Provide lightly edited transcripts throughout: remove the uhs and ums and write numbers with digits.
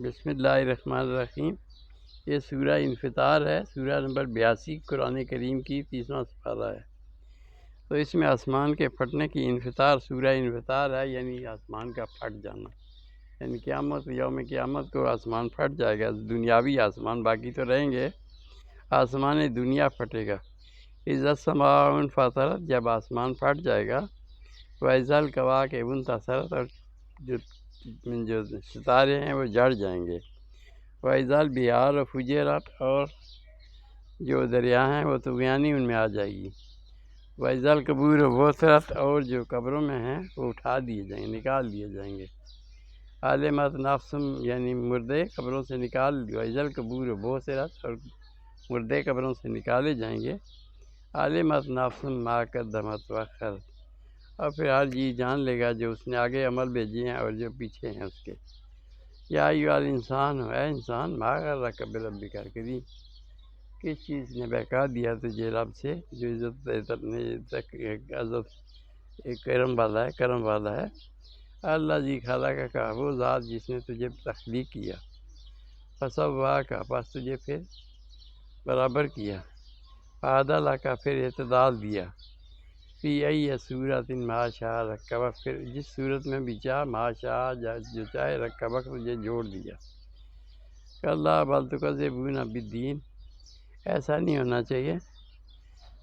بسم اللہ الرحمن الرحیم۔ یہ سورہ انفطار ہے، سورہ نمبر 82 قرآن کریم کی 30واں سپارہ ہے۔ تو اس میں آسمان کے پھٹنے کی انفطار، سورہ انفطار ہے، یعنی آسمان کا پھٹ جانا، یعنی قیامت، یوم قیامت کو آسمان پھٹ جائے گا۔ دنیاوی آسمان باقی تو رہیں گے، آسمان دنیا پھٹے گا۔ اذا السماء انفطرت، جب آسمان پھٹ جائے گا۔ واذا الکواکب انتثرت، اور جو ستارے ہیں وہ جڑ جائیں گے۔ واذا البحار فجرت، اور جو دریا ہیں وہ طغیانی ان میں آ جائے گی۔ واذا القبور بعثرت، اور جو قبروں میں ہیں وہ اٹھا دیے جائیں گے، نکال دیے جائیں گے۔ علمت نفس، یعنی مردے قبروں سے نکال، واذا القبور بعثرت، اور مردے قبروں سے نکالے جائیں گے۔ علمت نفس ما قدمت واخرت، اور پھر ہر چیز جان لے گا جو اس نے آگے عمل بھیجے ہیں اور جو پیچھے ہیں اس کے۔ یا ایھا الانسان، اے انسان، ما غرک بربک الکریم، کس چیز نے بہکا دیا تجھے رب سے جو کرم والا ہے۔ الذی خلقک، وہ ذات جس نے تجھے تخلیق کیا۔ فسواک، پس تجھے پھر برابر کیا۔ فعدلک، پھر اعتدال دیا۔ فی ای صورت ما شاء رکبک، پھر جس صورت میں بھی چاہ، ما شاء جو چاہے، رکبک تجھے جوڑ دیا۔ کلا بل تکذبون بالدین، ایسا نہیں ہونا چاہیے۔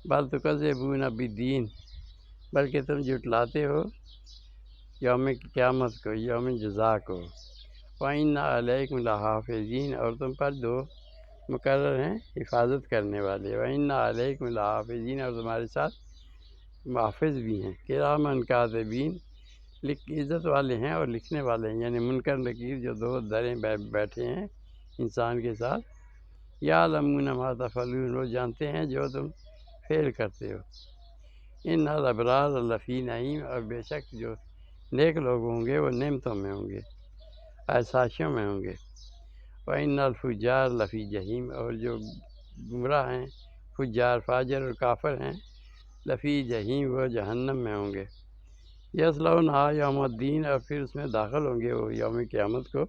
بل تکذبون بالدین، بلکہ تم جھٹلاتے ہو یوم قیامت کو، یوم جزا کو۔ وَإِنَّ عَلَيْكُمْ لَحَافِظِينَ، اور تم پر دو مقرر ہیں حفاظت کرنے والے۔ وَإِنَّ عَلَيْكُمْ لَحَافِظِينَ، اور تمہارے ساتھ محافظ بھی ہیں۔ کِرَامًا کاتبین، عزت والے ہیں اور لکھنے والے ہیں، یعنی منکر نکیر جو دو دریں بیٹھے ہیں انسان کے ساتھ۔ یعلمون ما تفعلون، وہ جانتے ہیں جو تم فعل کرتے ہو۔ ان الابرار لفی نعیم، اور بے شک جو نیک لوگ ہوں گے وہ نعمتوں میں ہوں گے، عیشائشوں میں ہوں گے۔ وَإِنَّ الْفُجَّارَ لَفِي جَحِيمٍ، اور جو گمراہ ہیں، فجار فاجر اور کافر ہیں، لفی جہیم، وہ جہنم میں ہوں گے۔ یصلونہا یوم الدین، اور پھر اس میں داخل ہوں گے وہ یوم قیامت کو۔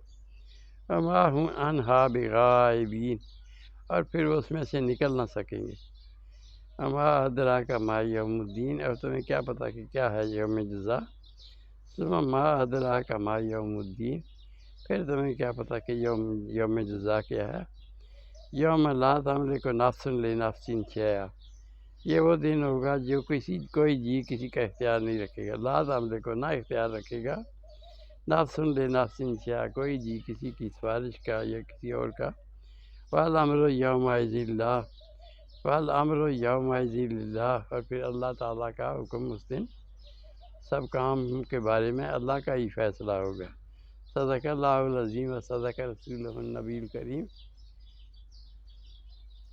وما ہم عنہا بغائبین، اور پھر وہ اس میں سے نکل نہ سکیں گے۔ وما ادراک ما یوم الدین، اور تمہیں کیا پتہ کہ کیا ہے یوم جزا۔ ثم ما ادراک ما یوم الدین، پھر تمہیں کیا پتہ کہ یوم جزا کیا ہے۔ یوم لا تملک نفس لنفس شیئا، یہ وہ دن ہوگا جو کوئی جی کسی کا اختیار نہیں رکھے گا۔ لا تملک، نہ اختیار رکھے گا، نفس لنفس شیئا، کوئی جی کسی کی سفارش کا یا کسی اور کا۔ والامر یومئذ للہ، والامر یومئذ للہ، اور پھر اللہ تعالیٰ کا حکم اس دن سب کام کے بارے میں اللہ کا ہی فیصلہ ہوگا۔ صدق اللہ العظیم و صدق رسولہ النبی الکریم۔